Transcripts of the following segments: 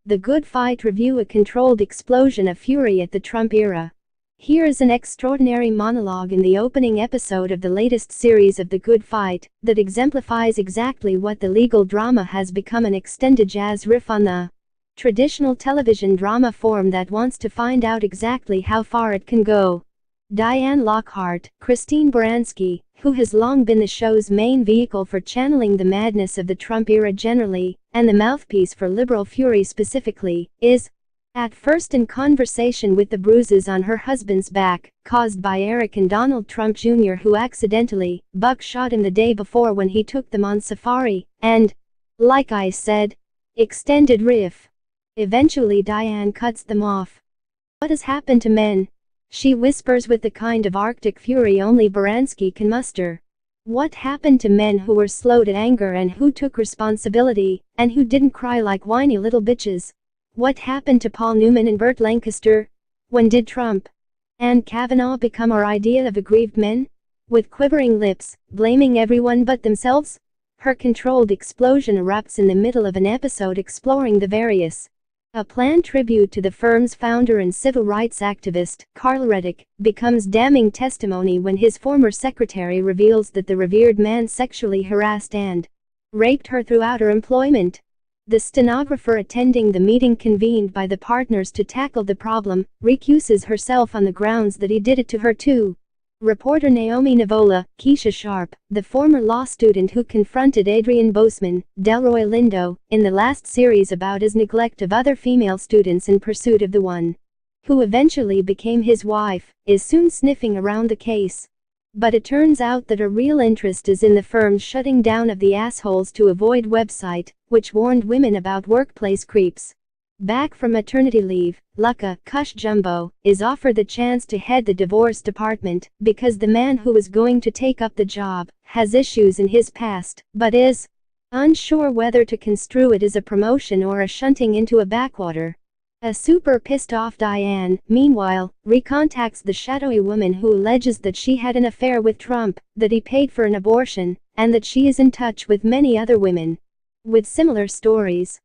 The Good Fight review, a controlled explosion of fury at the Trump era. Here is an extraordinary monologue in the opening episode of the latest series of The Good Fight that exemplifies exactly what the legal drama has become, an extended jazz riff on the traditional television drama form that wants to find out exactly how far it can go. Diane Lockhart, Christine Baranski, who has long been the show's main vehicle for channeling the madness of the Trump era generally, and the mouthpiece for liberal fury specifically, is at first in conversation with the bruises on her husband's back, caused by Eric and Donald Trump Jr., who accidentally buckshot him the day before when he took them on safari, and, like I said, extended riff. Eventually Diane cuts them off. What has happened to men? She whispers with the kind of Arctic fury only Baranski can muster. What happened to men who were slow to anger and who took responsibility, and who didn't cry like whiny little bitches? What happened to Paul Newman and Burt Lancaster? When did Trump and Kavanaugh become our idea of aggrieved men? With quivering lips, blaming everyone but themselves? Her controlled explosion erupts in the middle of an episode exploring the various a planned tribute to the firm's founder and civil rights activist, Reddick, becomes damning testimony when his former secretary reveals that the revered man sexually harassed and raped her throughout her employment. The stenographer attending the meeting convened by the partners to tackle the problem recuses herself on the grounds that he did it to her too. Reporter Naomi Nivola, Keesha Sharp, the former law student who confronted Adrian Boseman, Delroy Lindo, in the last series about his neglect of other female students in pursuit of the one who eventually became his wife, is soon sniffing around the case. But it turns out that her real interest is in the firm's shutting down of the assholes to avoid website, which warned women about workplace creeps. Back from maternity leave, Lucca Cush Jumbo is offered the chance to head the divorce department because the man who is going to take up the job has issues in his past, but is unsure whether to construe it as a promotion or a shunting into a backwater. A super pissed off Diane, meanwhile, recontacts the shadowy woman who alleges that she had an affair with Trump, that he paid for an abortion, and that she is in touch with many other women with similar stories.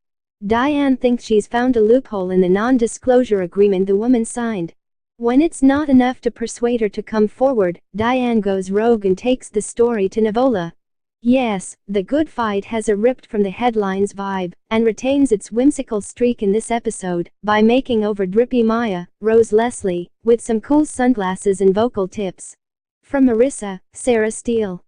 Diane thinks she's found a loophole in the non-disclosure agreement the woman signed. When it's not enough to persuade her to come forward, Diane goes rogue and takes the story to Nivola. Yes, The Good Fight has a ripped from the headlines vibe, and retains its whimsical streak in this episode, by making over drippy Maya, Rose Leslie, with some cool sunglasses and vocal tips from Marissa, Sarah Steele.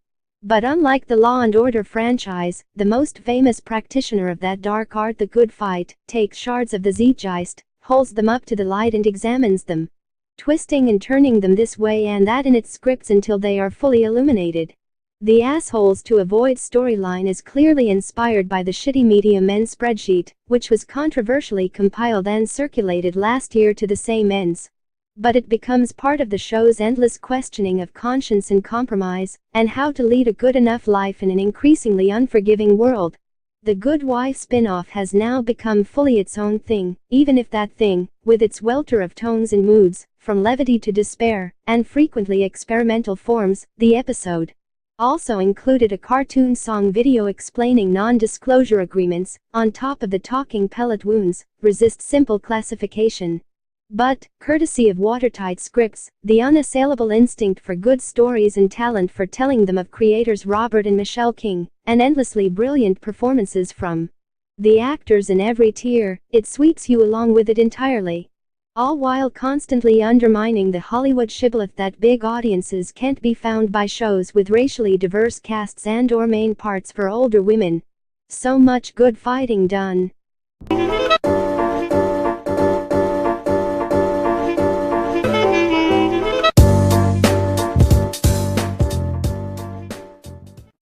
But unlike the Law and Order franchise, the most famous practitioner of that dark art, The Good Fight, takes shards of the Zeitgeist, holds them up to the light and examines them, twisting and turning them this way and that in its scripts until they are fully illuminated. The Assholes to Avoid storyline is clearly inspired by the Shitty Media Men spreadsheet, which was controversially compiled and circulated last year to the same ends. But it becomes part of the show's endless questioning of conscience and compromise, and how to lead a good enough life in an increasingly unforgiving world. The Good Wife spin-off has now become fully its own thing, even if that thing, with its welter of tones and moods, from levity to despair, and frequently experimental forms, the episode also included a cartoon song video explaining non-disclosure agreements, on top of the talking pellet wounds, resist simple classification. But, courtesy of watertight scripts, the unassailable instinct for good stories and talent for telling them of creators Robert and Michelle King, and endlessly brilliant performances from the actors in every tier, it sweeps you along with it entirely. All while constantly undermining the Hollywood shibboleth that big audiences can't be found by shows with racially diverse casts and/or main parts for older women. So much good fighting done.